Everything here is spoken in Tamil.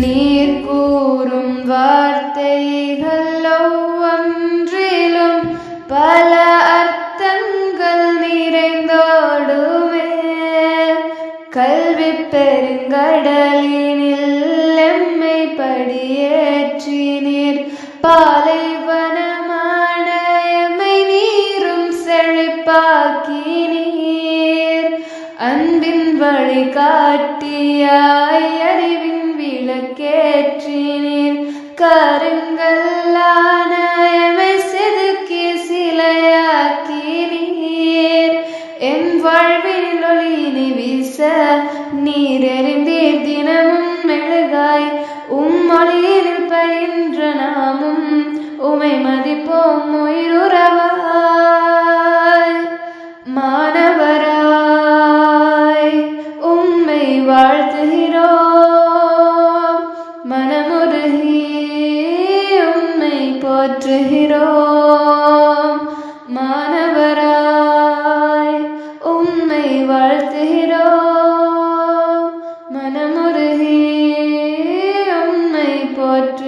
நீர் கூறும் வார்த்தைகள் ஒவ்வொன்றிலும் பல அர்த்தங்கள் நிறைந்தோடுமே. கல்வி பெருங்கடலினில் எம்மை படியேற்றினீர். பாலைவனமான எம்மை நீரும் செழிப்பாக்கினீர். அன்பின் வழிகாட்டியாய் அறிவின் விளக்கேற்றினீர். கருங்கல்லான எம்மை செதுக்கி சிலையாக்கினீர். என் வாழ்வில் ஒளியினை வீச நீர் எறிந்தீர் தினமும் மெழுகாய். ஒளியில் பயின்ற நாமும் உமை மதிப்போம் உயிருறவாய். மாணவராய் உம்மை வாழ்த்துகிறோம். மனமுருகி உம்மை போற்றுகிறோம். மாணவராய் உம்மை வாழ்த்துகிறோம். மனமுருகி உம்மை போற்று